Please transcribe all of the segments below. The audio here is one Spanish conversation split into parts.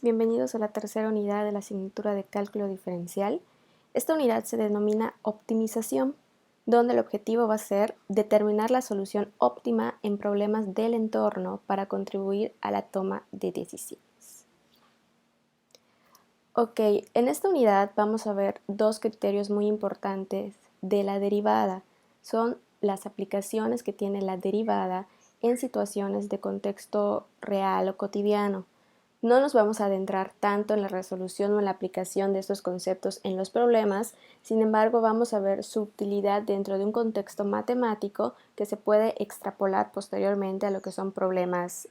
bienvenidos a la tercera unidad de la asignatura de cálculo diferencial. Esta unidad se denomina optimización, donde el objetivo va a ser determinar la solución óptima en problemas del entorno para contribuir a la toma de decisiones. Ok, en esta unidad vamos a ver dos criterios muy importantes de la derivada. Son las aplicaciones que tiene la derivada en situaciones de contexto real o cotidiano. No nos vamos a adentrar tanto en la resolución o en la aplicación de estos conceptos en los problemas, sin embargo vamos a ver su utilidad dentro de un contexto matemático que se puede extrapolar posteriormente a lo que son problemas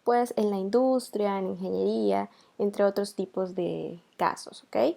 pues en la industria, en ingeniería, entre otros tipos de casos, ¿ok?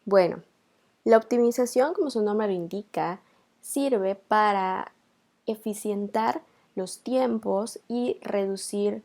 Bueno, la optimización, como su nombre lo indica, sirve para eficientar los tiempos y reducir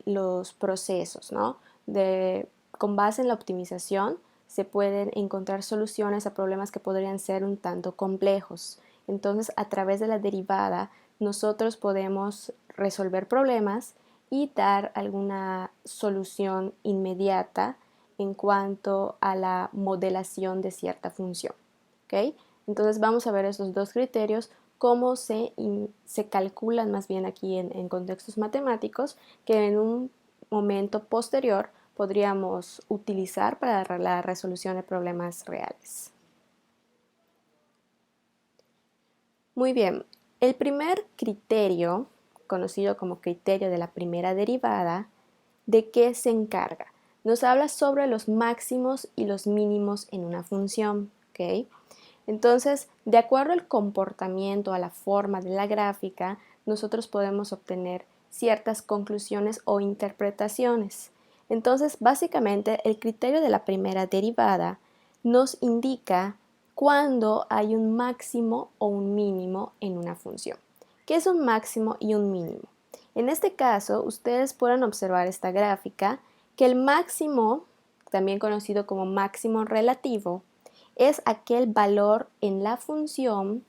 los procesos, ¿no? Con base en la optimización se pueden encontrar soluciones a problemas que podrían ser un tanto complejos. Entonces, a través de la derivada, nosotros podemos resolver problemas y dar alguna solución inmediata en cuanto a la modelación de cierta función. ¿Okay? Entonces vamos a ver esos dos criterios, cómo se calculan más bien aquí en contextos matemáticos, que en un momento posterior podríamos utilizar para la resolución de problemas reales. Muy bien, el primer criterio, conocido como criterio de la primera derivada, ¿de qué se encarga? Nos habla sobre los máximos y los mínimos en una función, ¿ok? Entonces, de acuerdo al comportamiento, a la forma de la gráfica, nosotros podemos obtener ciertas conclusiones o interpretaciones. Entonces, básicamente, el criterio de la primera derivada nos indica cuando hay un máximo o un mínimo en una función. ¿Qué es un máximo y un mínimo? En este caso, ustedes pueden observar esta gráfica que el máximo, también conocido como máximo relativo, es aquel valor en la función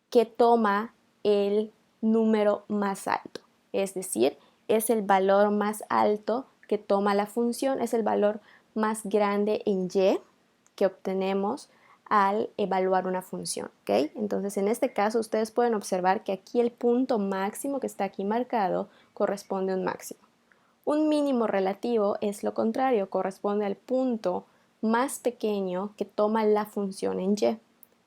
que toma el número más alto. Es decir, es el valor más alto que toma la función, es el valor más grande en y que obtenemos al evaluar una función. ¿Okay? Entonces, en este caso, ustedes pueden observar que aquí el punto máximo que está aquí marcado corresponde a un máximo. Un mínimo relativo es lo contrario, corresponde al punto más pequeño que toma la función en y.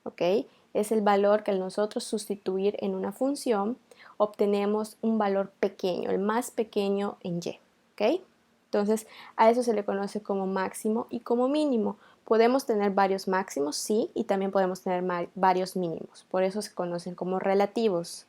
¿Okay? Es el valor que al nosotros sustituir en una función obtenemos un valor pequeño, el más pequeño en y. ¿Okay? Entonces, a eso se le conoce como máximo y como mínimo. Podemos tener varios máximos, sí, y también podemos tener varios mínimos. Por eso se conocen como relativos.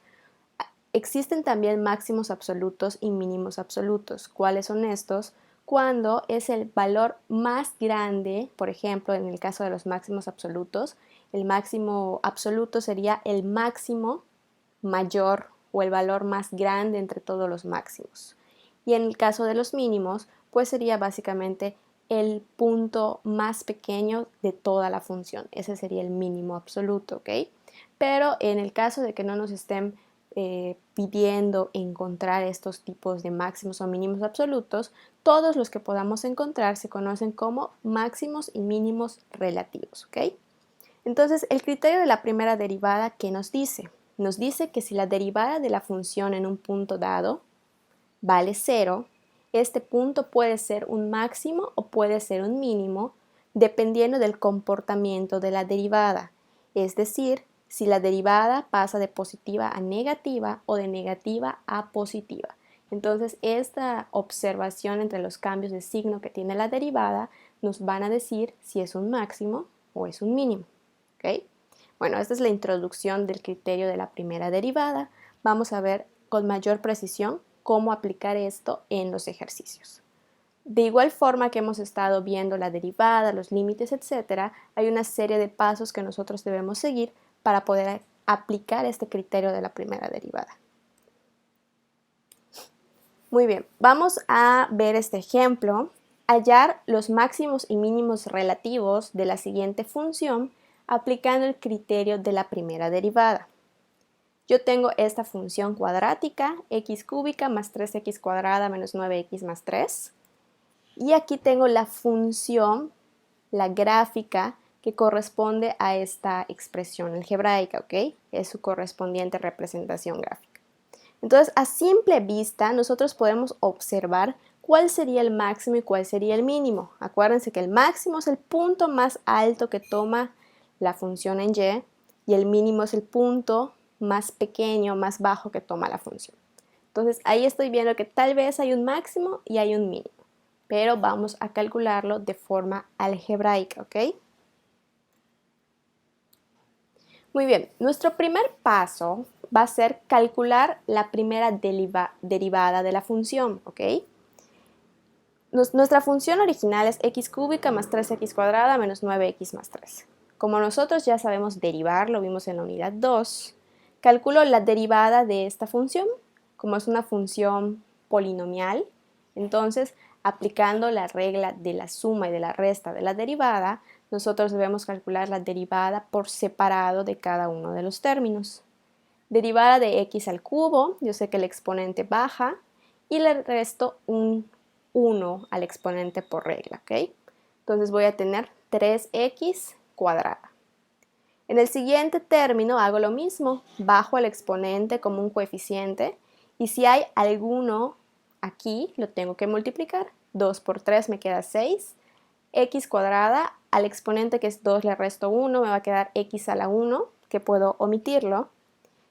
Existen también máximos absolutos y mínimos absolutos. ¿Cuáles son estos? Cuando es el valor más grande, por ejemplo, en el caso de los máximos absolutos, el máximo absoluto sería el máximo mayor o el valor más grande entre todos los máximos. Y en el caso de los mínimos, pues sería básicamente el punto más pequeño de toda la función. Ese sería el mínimo absoluto, ¿ok? Pero en el caso de que no nos estén pidiendo encontrar estos tipos de máximos o mínimos absolutos, todos los que podamos encontrar se conocen como máximos y mínimos relativos, ¿ok? Entonces, el criterio de la primera derivada, ¿qué nos dice? Nos dice que si la derivada de la función en un punto dado vale 0, este punto puede ser un máximo o puede ser un mínimo, dependiendo del comportamiento de la derivada. Es decir, si la derivada pasa de positiva a negativa o de negativa a positiva. Entonces, esta observación entre los cambios de signo que tiene la derivada nos van a decir si es un máximo o es un mínimo. ¿Okay? Bueno, esta es la introducción del criterio de la primera derivada. Vamos a ver con mayor precisión cómo aplicar esto en los ejercicios. De igual forma que hemos estado viendo la derivada, los límites, etc., hay una serie de pasos que nosotros debemos seguir para poder aplicar este criterio de la primera derivada. Muy bien, vamos a ver este ejemplo. Hallar los máximos y mínimos relativos de la siguiente función aplicando el criterio de la primera derivada. yo tengo esta función cuadrática, x cúbica más 3x cuadrada menos 9x más 3. Y aquí tengo la función, la gráfica, que corresponde a esta expresión algebraica, ¿ok? Es su correspondiente representación gráfica. Entonces, a simple vista, nosotros podemos observar cuál sería el máximo y cuál sería el mínimo. Acuérdense que el máximo es el punto más alto que toma la función en y el mínimo es el punto más pequeño, más bajo que toma la función. Entonces, ahí estoy viendo que tal vez hay un máximo y hay un mínimo, pero vamos a calcularlo de forma algebraica, ¿ok? Muy bien, nuestro primer paso va a ser calcular la primera derivada de la función, ¿ok? Nuestra función original es x cúbica más 3x cuadrada menos 9x más 3. Como nosotros ya sabemos derivar, lo vimos en la unidad 2, calculo la derivada de esta función. Como es una función polinomial, entonces aplicando la regla de la suma y de la resta de la derivada, nosotros debemos calcular la derivada por separado de cada uno de los términos. Derivada de x al cubo, yo sé que el exponente baja y le resto un 1 al exponente por regla, ¿ok? Entonces voy a tener 3x cuadrada. En el siguiente término hago lo mismo, bajo el exponente como un coeficiente y si hay alguno aquí lo tengo que multiplicar. 2 por 3 me queda 6, x cuadrada, al exponente que es 2 le resto 1, me va a quedar x a la 1, que puedo omitirlo.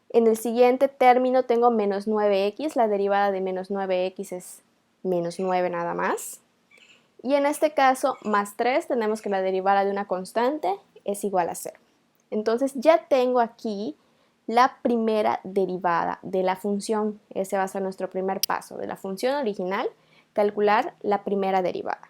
En el siguiente término tengo menos 9x, la derivada de menos 9x es menos 9 nada más. Y en este caso, más 3, tenemos que la derivada de una constante es igual a 0. Entonces ya tengo aquí la primera derivada de la función. Ese va a ser nuestro primer paso. De la función original, calcular la primera derivada.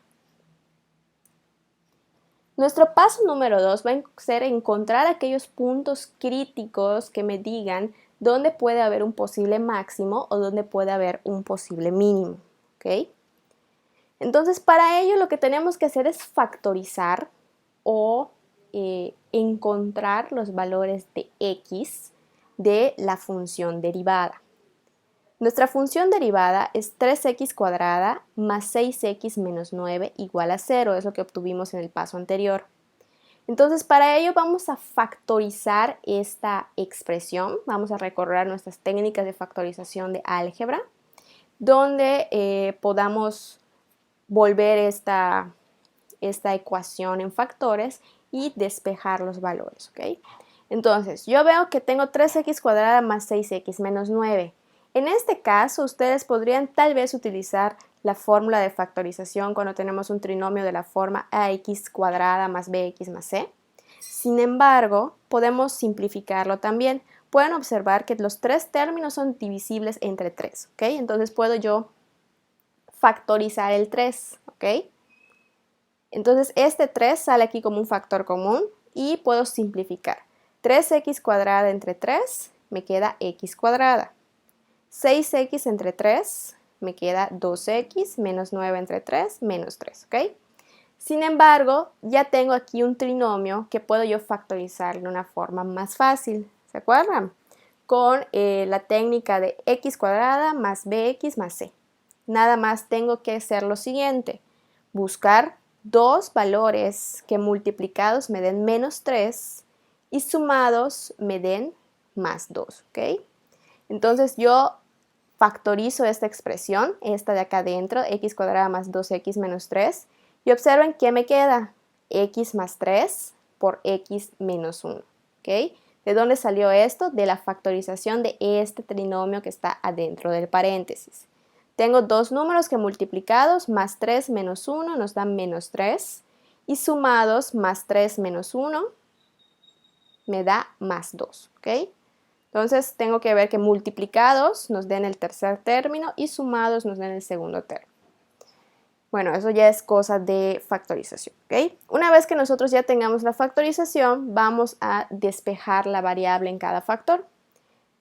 Nuestro paso número 2 va a ser encontrar aquellos puntos críticos que me digan dónde puede haber un posible máximo o dónde puede haber un posible mínimo. ¿Ok? Entonces, para ello lo que tenemos que hacer es factorizar o encontrar los valores de x de la función derivada. Nuestra función derivada es 3x cuadrada más 6x menos 9 igual a 0, es lo que obtuvimos en el paso anterior. Entonces, para ello vamos a factorizar esta expresión, vamos a recorrer nuestras técnicas de factorización de álgebra, donde podamos volver esta ecuación en factores y despejar los valores, ¿ok? Entonces, yo veo que tengo 3x cuadrada más 6x menos 9. En este caso, ustedes podrían tal vez utilizar la fórmula de factorización cuando tenemos un trinomio de la forma ax cuadrada más bx más c. Sin embargo, podemos simplificarlo también. Pueden observar que los tres términos son divisibles entre 3, ¿ok? Entonces puedo yo factorizar el 3, ¿ok? Entonces este 3 sale aquí como un factor común y puedo simplificar. 3x cuadrada entre 3 me queda x cuadrada. 6x entre 3 me queda 2x menos 9 entre 3 menos 3, ¿ok? Sin embargo, ya tengo aquí un trinomio que puedo yo factorizar de una forma más fácil, ¿se acuerdan? Con la técnica de x cuadrada más bx más c. Nada más tengo que hacer lo siguiente, buscar dos valores que multiplicados me den menos 3 y sumados me den más 2, ¿ok? Entonces yo factorizo esta expresión, esta de acá adentro, x cuadrada más 2x menos 3, y observen que me queda x más 3 por x menos 1, ¿ok? ¿De dónde salió esto? De la factorización de este trinomio que está adentro del paréntesis. Tengo dos números que multiplicados, más 3 menos 1 nos dan menos 3, y sumados, más 3 menos 1 me da más 2, ¿ok? Entonces tengo que ver que multiplicados nos den el tercer término y sumados nos den el segundo término. Bueno, eso ya es cosa de factorización, ¿ok? Una vez que nosotros ya tengamos la factorización, vamos a despejar la variable en cada factor.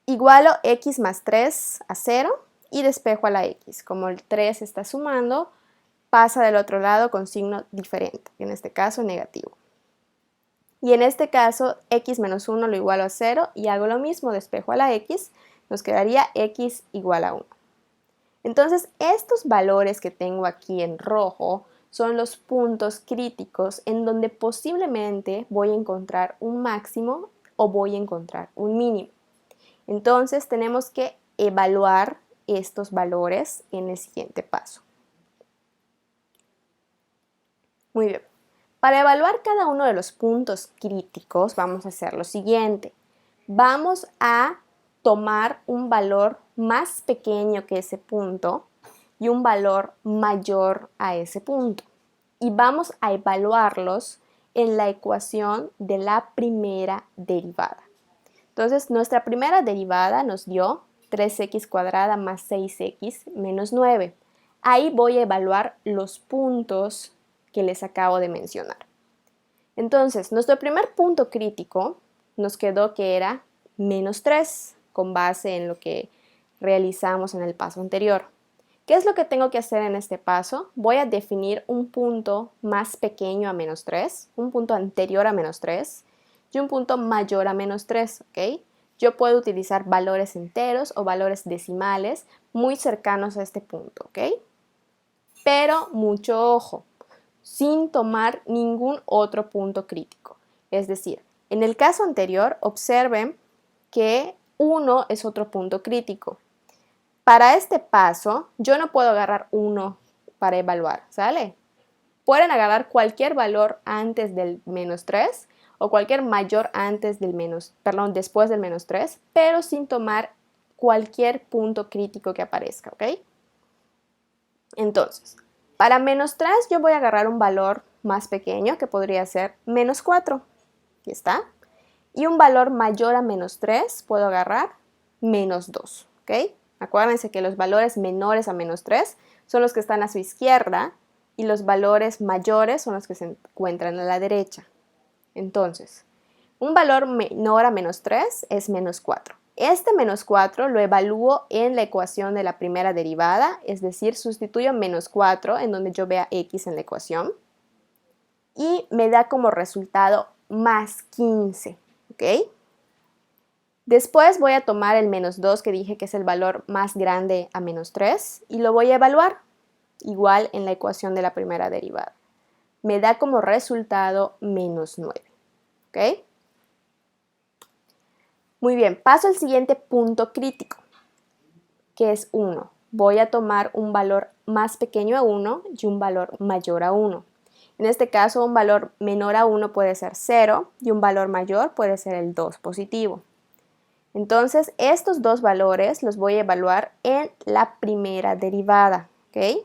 Igualo x más 3 a 0 y despejo a la x. Como el 3 está sumando, pasa del otro lado con signo diferente, en este caso negativo. Y en este caso, x menos 1 lo igualo a 0 y hago lo mismo, despejo a la x, nos quedaría x igual a 1. Entonces, estos valores que tengo aquí en rojo son los puntos críticos en donde posiblemente voy a encontrar un máximo o voy a encontrar un mínimo. Entonces, tenemos que evaluar estos valores en el siguiente paso. Muy bien. Para evaluar cada uno de los puntos críticos, vamos a hacer lo siguiente. Vamos a tomar un valor más pequeño que ese punto y un valor mayor a ese punto. Y vamos a evaluarlos en la ecuación de la primera derivada. Entonces, nuestra primera derivada nos dio 3x cuadrada más 6x menos 9. Ahí voy a evaluar los puntos que les acabo de mencionar. Entonces, nuestro primer punto crítico nos quedó que era menos 3, con base en lo que realizamos en el paso anterior. ¿Qué es lo que tengo que hacer en este paso? Voy a definir un punto más pequeño a menos 3, un punto anterior a menos 3 y un punto mayor a menos 3, ¿ok? Yo puedo utilizar valores enteros o valores decimales muy cercanos a este punto, ¿ok? Pero mucho ojo, sin tomar ningún otro punto crítico. Es decir, en el caso anterior, observen que 1 es otro punto crítico. Para este paso, yo no puedo agarrar 1 para evaluar, ¿sale? Pueden agarrar cualquier valor antes del menos 3 o cualquier mayor después del menos 3, pero sin tomar cualquier punto crítico que aparezca, ¿ok? Entonces, para menos 3 yo voy a agarrar un valor más pequeño que podría ser menos 4. Aquí está. Y un valor mayor a menos 3 puedo agarrar menos 2. ¿Ok? Acuérdense que los valores menores a menos 3 son los que están a su izquierda y los valores mayores son los que se encuentran a la derecha. Entonces, un valor menor a menos 3 es menos 4. Este menos 4 lo evalúo en la ecuación de la primera derivada, es decir, sustituyo menos 4 en donde yo vea x en la ecuación y me da como resultado más 15, ¿ok? Después voy a tomar el menos 2 que dije que es el valor más grande a menos 3 y lo voy a evaluar igual en la ecuación de la primera derivada. Me da como resultado menos 9, ¿ok? Muy bien, paso al siguiente punto crítico, que es 1. Voy a tomar un valor más pequeño a 1 y un valor mayor a 1. En este caso, un valor menor a 1 puede ser 0 y un valor mayor puede ser el 2 positivo. Entonces, estos dos valores los voy a evaluar en la primera derivada, ¿ok?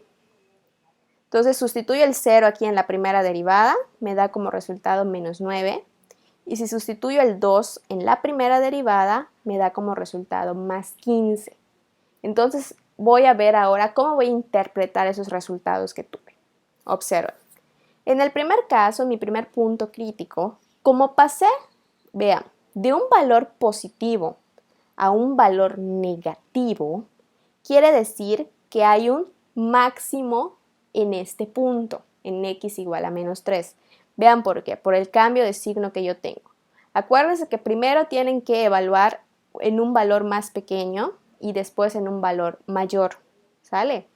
Entonces, sustituyo el 0 aquí en la primera derivada, me da como resultado menos 9. Y si sustituyo el 2 en la primera derivada, me da como resultado más 15. Entonces, voy a ver ahora cómo voy a interpretar esos resultados que tuve. Observen. En el primer caso, mi primer punto crítico, como pasé, vean, de un valor positivo a un valor negativo, quiere decir que hay un máximo en este punto, en x igual a menos 3. Vean por qué, por el cambio de signo que yo tengo. Acuérdense que primero tienen que evaluar en un valor más pequeño y después en un valor mayor, ¿sale?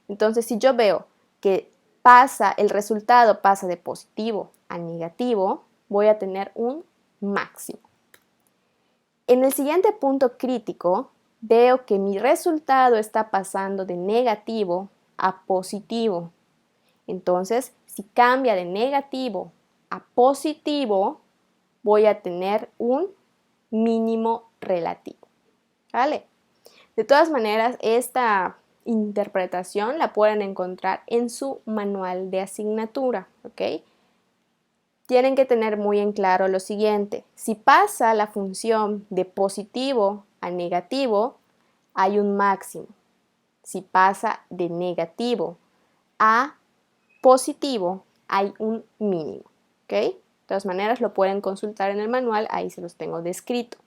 Entonces, si yo veo que el resultado pasa de positivo a negativo, voy a tener un máximo. En el siguiente punto crítico, veo que mi resultado está pasando de negativo a positivo. Entonces, si cambia de negativo a positivo, voy a tener un mínimo relativo. ¿Vale? De todas maneras, esta interpretación la pueden encontrar en su manual de asignatura, ¿ok? Tienen que tener muy en claro lo siguiente: si pasa la función de positivo a negativo, hay un máximo. Si pasa de negativo a positivo, hay un mínimo, ¿ok? De todas maneras, lo pueden consultar en el manual, ahí se los tengo descrito.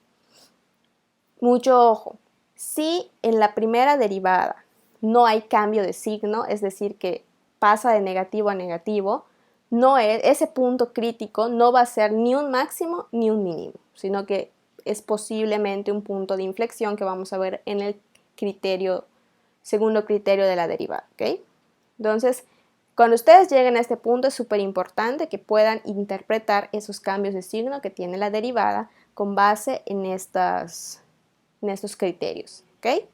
Mucho ojo, si en la primera derivada no hay cambio de signo, es decir, que pasa de negativo a negativo, no es, ese punto crítico no va a ser ni un máximo ni un mínimo, sino que es posiblemente un punto de inflexión que vamos a ver en el segundo criterio de la derivada, ¿ok? Entonces, cuando ustedes lleguen a este punto es súper importante que puedan interpretar esos cambios de signo que tiene la derivada con base en estos criterios, ¿ok?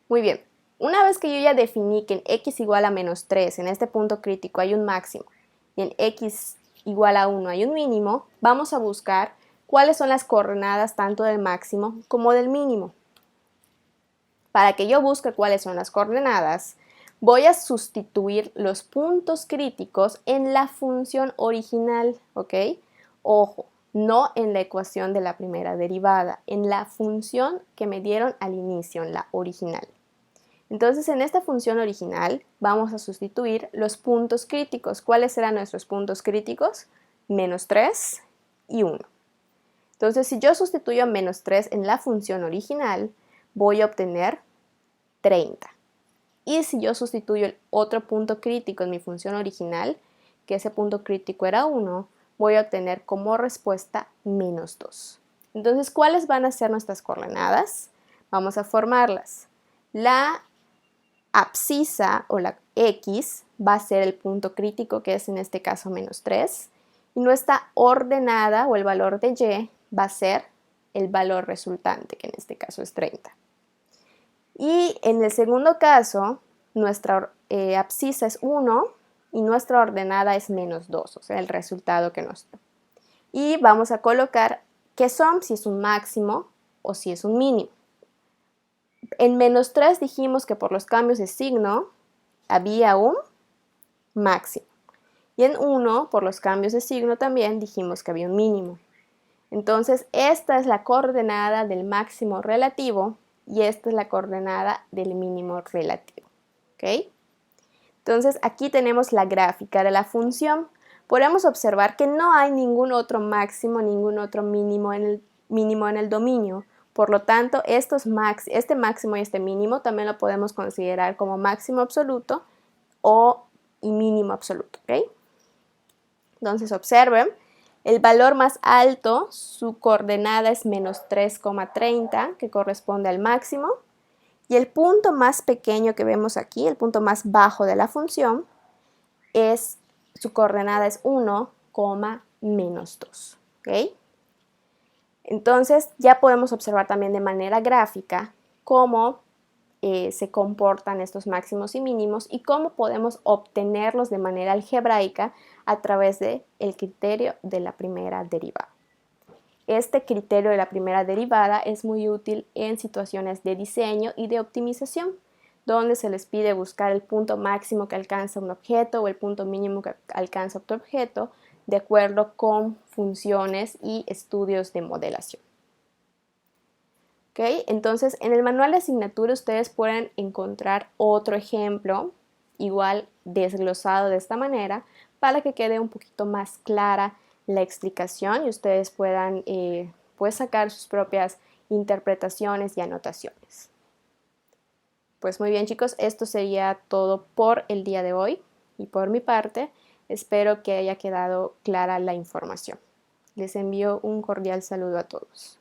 Muy bien, una vez que yo ya definí que en x igual a menos 3, en este punto crítico hay un máximo, y en x igual a 1 hay un mínimo, vamos a buscar cuáles son las coordenadas tanto del máximo como del mínimo. Para que yo busque cuáles son las coordenadas, voy a sustituir los puntos críticos en la función original, ¿ok? Ojo, no en la ecuación de la primera derivada, en la función que me dieron al inicio, en la original. Entonces, en esta función original vamos a sustituir los puntos críticos. ¿Cuáles serán nuestros puntos críticos? Menos 3 y 1. Entonces, si yo sustituyo menos 3 en la función original, voy a obtener 30. Y si yo sustituyo el otro punto crítico en mi función original, que ese punto crítico era 1, voy a obtener como respuesta menos 2. Entonces, ¿cuáles van a ser nuestras coordenadas? Vamos a formarlas. La abscisa o la x va a ser el punto crítico, que es en este caso menos 3, y nuestra ordenada o el valor de y va a ser el valor resultante, que en este caso es 30. Y en el segundo caso, nuestra abscisa es 1 y nuestra ordenada es menos 2, o sea, el resultado que nos da. Y vamos a colocar qué son, si es un máximo o si es un mínimo. En menos 3 dijimos que por los cambios de signo había un máximo. Y en 1, por los cambios de signo también dijimos que había un mínimo. Entonces, esta es la coordenada del máximo relativo y esta es la coordenada del mínimo relativo. ¿Ok? Entonces, aquí tenemos la gráfica de la función. Podemos observar que no hay ningún otro máximo, ningún otro mínimo en el dominio. Por lo tanto, este máximo y este mínimo también lo podemos considerar como máximo absoluto y mínimo absoluto. ¿Ok? Entonces, observen, el valor más alto, su coordenada es menos 3,30, que corresponde al máximo. Y el punto más pequeño que vemos aquí, el punto más bajo de la función, su coordenada es 1, menos 2. ¿Ok? Entonces ya podemos observar también de manera gráfica cómo se comportan estos máximos y mínimos y cómo podemos obtenerlos de manera algebraica a través del criterio de la primera derivada. Este criterio de la primera derivada es muy útil en situaciones de diseño y de optimización, donde se les pide buscar el punto máximo que alcanza un objeto o el punto mínimo que alcanza otro objeto, de acuerdo con funciones y estudios de modelación. ¿Okay? Entonces, en el manual de asignatura ustedes pueden encontrar otro ejemplo, igual desglosado de esta manera, para que quede un poquito más clara la explicación y ustedes puedan pues sacar sus propias interpretaciones y anotaciones. Pues muy bien, chicos, esto sería todo por el día de hoy y por mi parte espero que haya quedado clara la información. Les envío un cordial saludo a todos.